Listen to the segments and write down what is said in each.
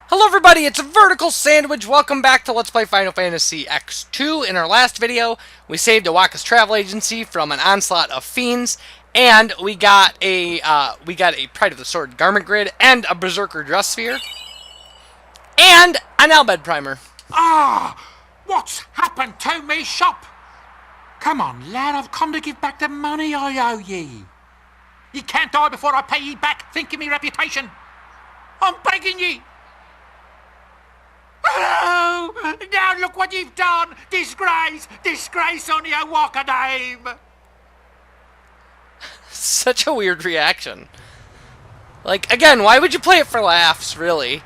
Hello everybody, it's a Vertical Sandwich. Welcome back to Let's Play Final Fantasy X-2. In our last video, we saved Awaka's travel agency from an onslaught of fiends, and we got a Pride of the Sword garment grid, and a Berserker dress sphere, and an Albed primer. What's happened to me shop? Come on, lad, I've come to give back the money I owe ye. Ye can't die before I pay ye back, think of me reputation. I'm begging ye. Oh, now look what you've done! Disgrace! Disgrace on the Awaka name! Such a weird reaction. Like, again, why would you play it for laughs, really?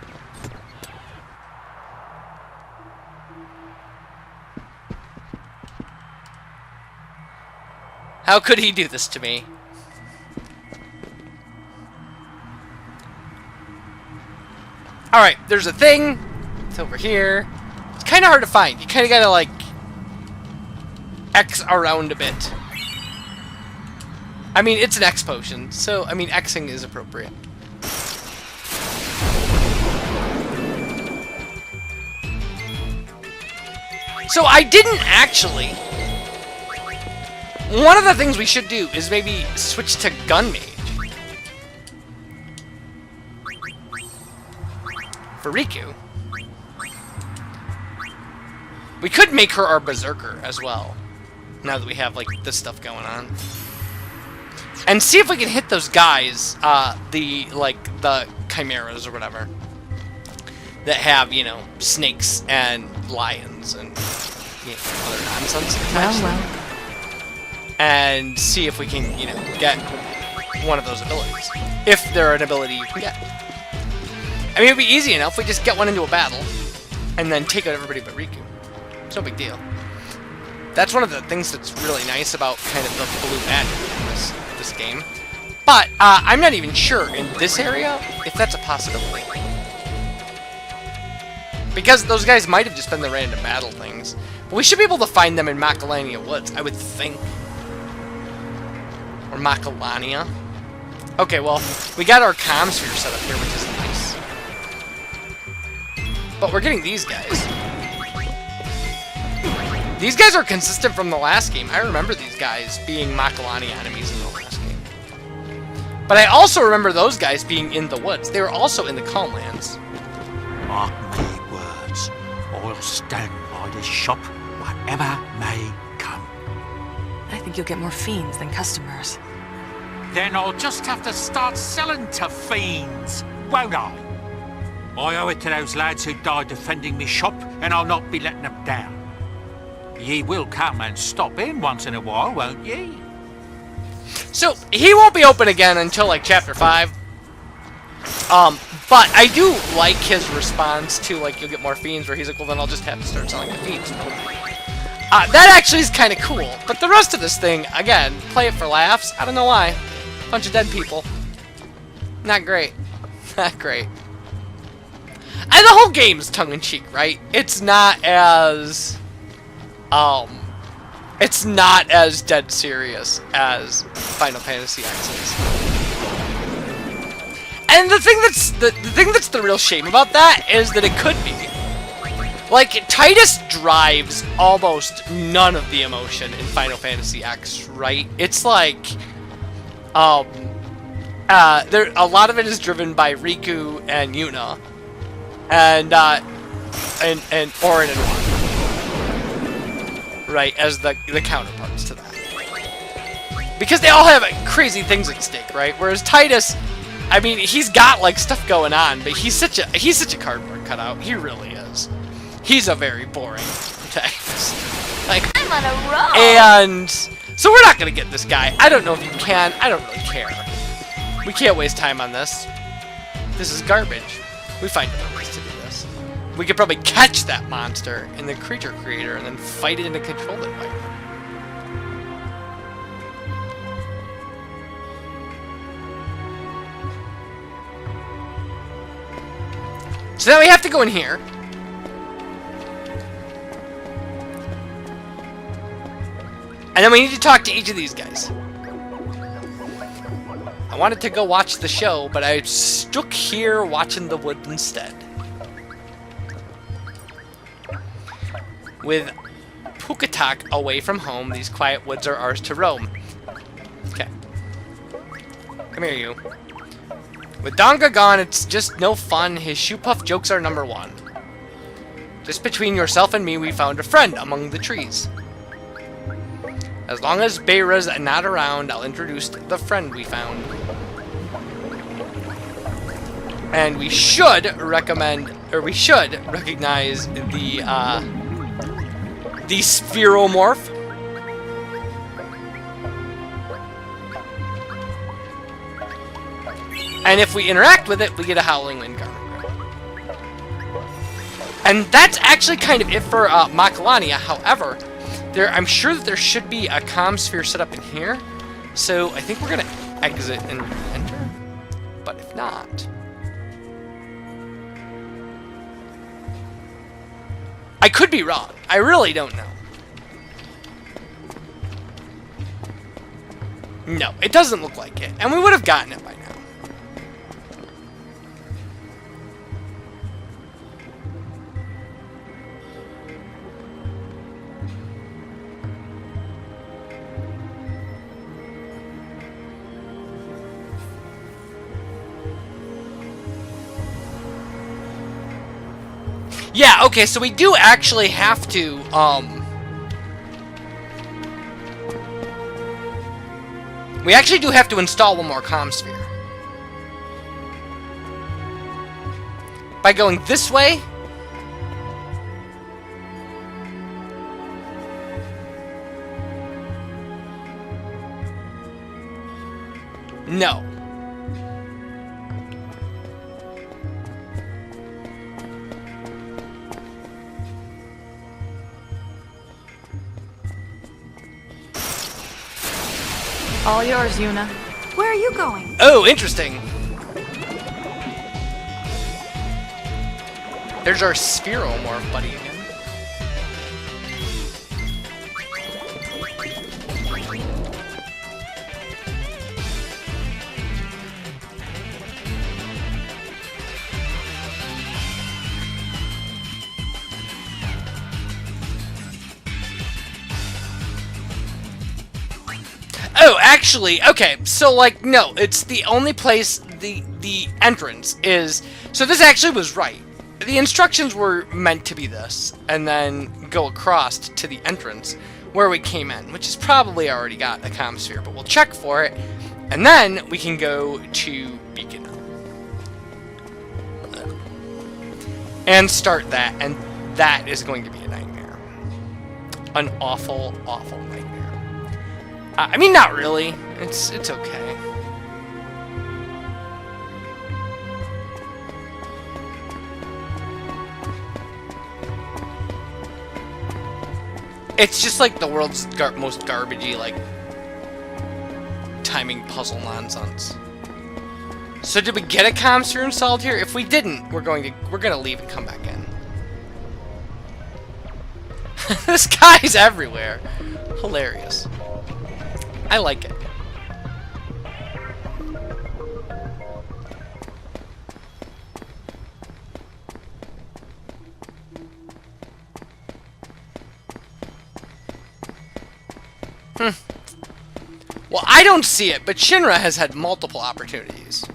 How could he do this to me? Alright, there's a thing. It's over here. It's kind of hard to find. You kind of gotta, like, X around a bit. I mean, it's an X potion, so, I mean, Xing is appropriate. So, I didn't actually... One of the things we should do is maybe switch to Gun Mage. For Riku. We could make her our Berserker as well, now that we have, like, this stuff going on. And see if we can hit those guys, the chimeras or whatever, that have, you know, snakes and lions and, you know, other nonsense attached. Well. And see if we can, you know, get one of those abilities. If they're an ability you can get. I mean, it'd be easy enough. We just get one into a battle, and then take out everybody but Riku. It's no big deal. That's one of the things that's really nice about kind of the blue magic in this game. But I'm not even sure in this area if that's a possibility. Because those guys might have just been the random battle things. But we should be able to find them in Macalania Woods, I would think. Or Macalania. Okay, well, we got our comm sphere set up here, which is nice. But we're getting these guys. These guys are consistent from the last game. I remember these guys being Macalania enemies in the last game. But I also remember those guys being in the woods. They were also in the Calmlands. Mark my words. I'll stand by this shop, whatever may come. I think you'll get more fiends than customers. Then I'll just have to start selling to fiends, won't I? I owe it to those lads who died defending me shop, and I'll not be letting them down. Ye will come and stop in once in a while, won't ye? So, he won't be open again until, like, Chapter 5. But I do like his response to, like, you'll get more fiends, where he's like, well, then I'll just have to start selling the fiends. That actually is kind of cool. But the rest of this thing, again, play it for laughs. I don't know why. Bunch of dead people. Not great. Not great. And the whole game's tongue-in-cheek, right? It's not as... it's not as dead serious as Final Fantasy X is. And the thing that's the real shame about that is that it could be. Like, Titus drives almost none of the emotion in Final Fantasy X, right? It's like, a lot of it is driven by Riku and Yuna, and Auron and Juan. Right, as the counterparts to that. Because they all have crazy things at stake, right? Whereas Titus, I mean, he's got, like, stuff going on, but he's such a cardboard cutout. He really is. He's a very boring protagonist. Like, I'm on a roll! And so we're not gonna get this guy. I don't know if you can. I don't really care. We can't waste time on this. This is garbage. We find other ways to do this. We could probably catch that monster in the creature creator and then fight it in a controlled environment. So now we have to go in here. And then we need to talk to each of these guys. I wanted to go watch the show, but I stuck here watching the wood instead. With Pukatak away from home, these quiet woods are ours to roam. Okay. Come here, you. With Donga gone, it's just no fun. His shoe puff jokes are number one. Just between yourself and me, we found a friend among the trees. As long as Beira's not around, I'll introduce the friend we found. And we should recognize the Spheromorph. And if we interact with it, we get a Howling Wind Garment. And that's actually kind of it for Macalania. However, I'm sure that there should be a comm sphere set up in here. So I think we're going to exit and enter. But if not... I could be wrong. I really don't know. No, it doesn't look like it. And we would have gotten it by now. Yeah, okay, so we do actually have to, we actually do have to install one more comm sphere. By going this way? No. All yours, Yuna. Where are you going? Oh, interesting. There's our Spheromorph buddy again. Oh, actually, okay, so, like, no, it's the only place, the entrance is, so this actually was right. The instructions were meant to be this, and then go across to the entrance where we came in, which is probably already got a comm sphere, but we'll check for it, and then we can go to Beacon. And start that, and that is going to be a nightmare. An awful, awful nightmare. I mean, not really. It's okay. It's just like the world's most garbagey, like, timing puzzle nonsense. So did we get a comm sphere installed here? If we didn't, we're gonna leave and come back in. This guy's everywhere. Hilarious. I like it. Well, I don't see it, but Shinra has had multiple opportunities.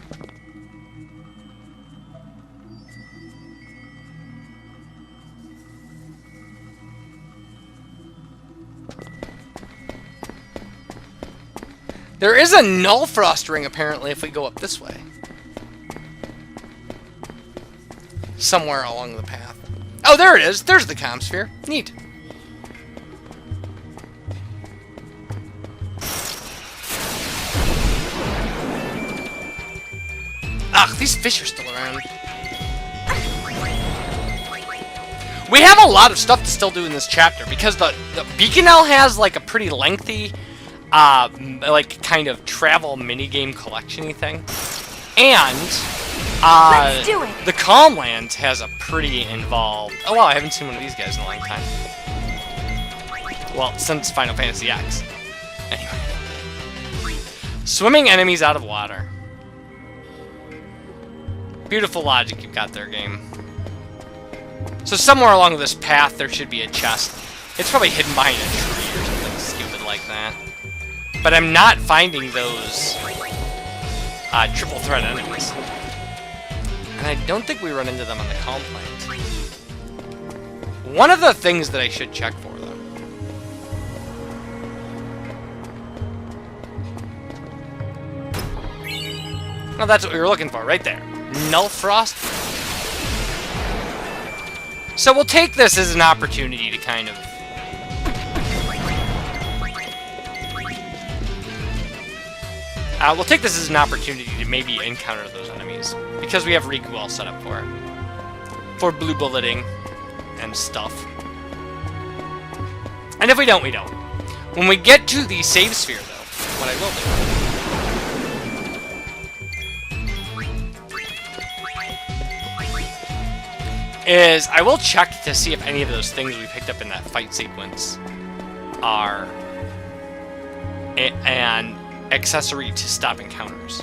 There is a Null Frost ring, apparently, if we go up this way. Somewhere along the path. Oh, there it is. There's the comm sphere. Neat. Ugh, these fish are still around. We have a lot of stuff to still do in this chapter, because the Beaconel has, like, a pretty lengthy... like, kind of travel minigame collection-y thing. And, Let's do it. the Calmlands has a pretty involved... Oh, wow, I haven't seen one of these guys in a long time. Well, since Final Fantasy X. Anyway. Swimming enemies out of water. Beautiful logic you've got there, game. So somewhere along this path, there should be a chest. It's probably hidden behind a tree or something stupid like that. But I'm not finding those triple threat enemies. And I don't think we run into them on the calm plains. One of the things that I should check for, though. Well, that's what we were looking for, right there. Null Frost. So we'll take this as an opportunity to kind of... we'll take this as an opportunity to maybe encounter those enemies. Because we have Riku all set up for it. For blue bulleting and stuff. And if we don't, we don't. When we get to the save sphere, though, what I will do... is I will check to see if any of those things we picked up in that fight sequence are an accessory to stop encounters.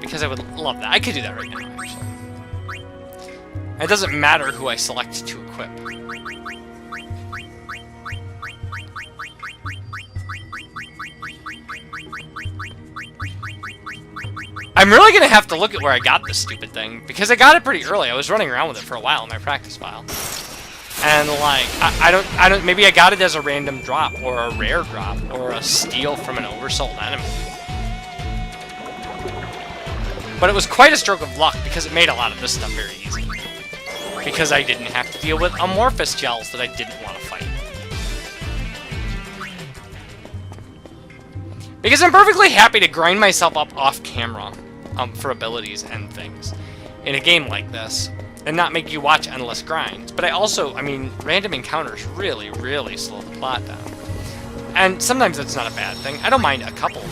Because I would love that. I could do that right now, actually. It doesn't matter who I select to equip. I'm really gonna have to look at where I got this stupid thing, because I got it pretty early. I was running around with it for a while in my practice file. And like, I don't, maybe I got it as a random drop, or a rare drop, or a steal from an oversold enemy. But it was quite a stroke of luck, because it made a lot of this stuff very easy. Because I didn't have to deal with amorphous gels that I didn't want to fight. Because I'm perfectly happy to grind myself up off camera for abilities and things in a game like this, and not make you watch endless grinds. But I also, I mean, random encounters really, really slow the plot down. And sometimes that's not a bad thing. I don't mind a couple.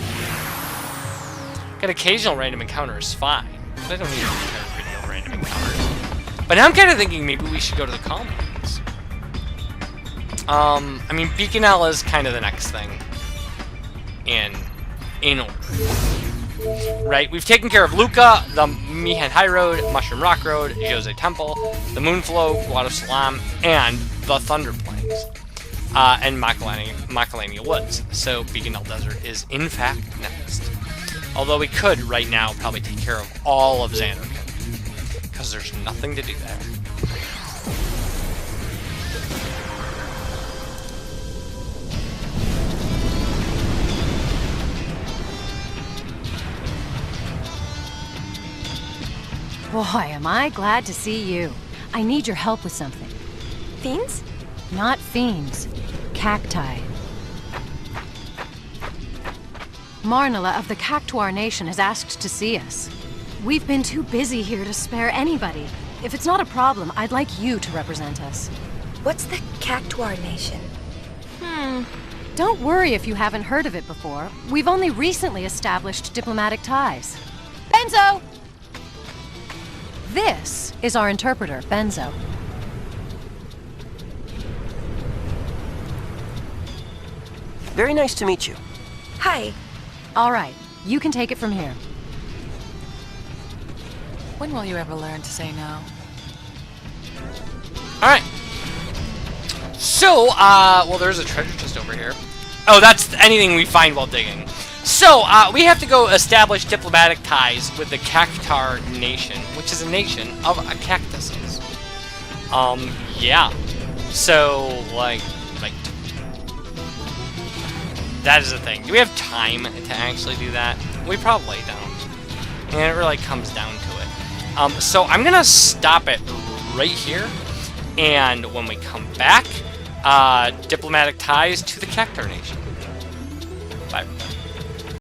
An occasional random encounter is fine. But I don't need an entire video of random encounters. But now I'm kind of thinking maybe we should go to the calm plains. I mean, Beaconell is kind of the next thing in order. Right, we've taken care of Luca, the Mihan High Road, Mushroom Rock Road, Jose Temple, the Moonflow, Guado Salam, and the Thunder Plains, and Macalania Woods. So Beaconell Desert is in fact next. Although we could right now probably take care of all of Xanderkin, because there's nothing to do there. Boy, am I glad to see you. I need your help with something. Fiends? Not fiends. Cacti. Marnala of the Cactuar Nation has asked to see us. We've been too busy here to spare anybody. If it's not a problem, I'd like you to represent us. What's the Cactuar Nation? Don't worry if you haven't heard of it before. We've only recently established diplomatic ties. Benzo! This is our interpreter, Benzo. Very nice to meet you. Hi. All right, you can take it from here. When will you ever learn to say no? Alright. So, well, there's a treasure chest over here. Oh, that's anything we find while digging. So, we have to go establish diplomatic ties with the Cactuar Nation, which is a nation of cactuses. Yeah. So, like, that is the thing. Do we have time to actually do that? We probably don't. And it really comes down to it. So I'm gonna stop it right here. And when we come back, diplomatic ties to the Cactuar Nation. Bye.